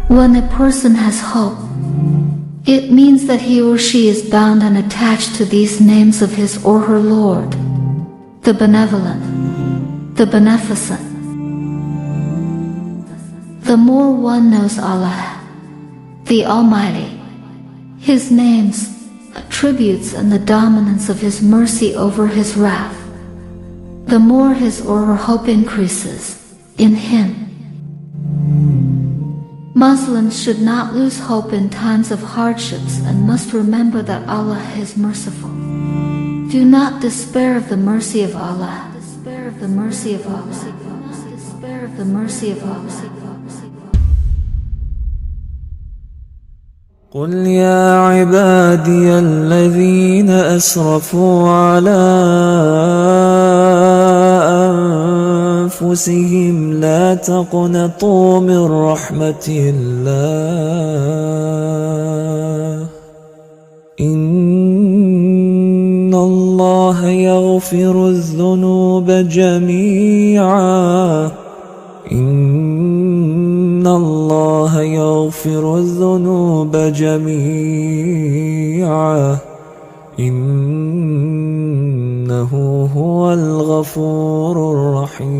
When a person has hope, it means that he or she is bound and attached to these names of his or her Lord, the Benevolent, the Beneficent. The more one knows Allah, the Almighty, His names, attributes and the dominance of His mercy over His wrath, the more his or her hope increases in Him. Muslims should not lose hope in times of hardships and must remember that Allah is merciful. Do not despair of the mercy of Allah. Despair of the mercy of Allah. Despair of the mercy of Allah. قل يا عبادي الذين أسرفوا على أنفسهم لا تقنطوا من رحمة الله إن الله يغفر الذنوب جميعا إن الله يغفر الذنوب جميعا إنه هو الغفور الرحيم.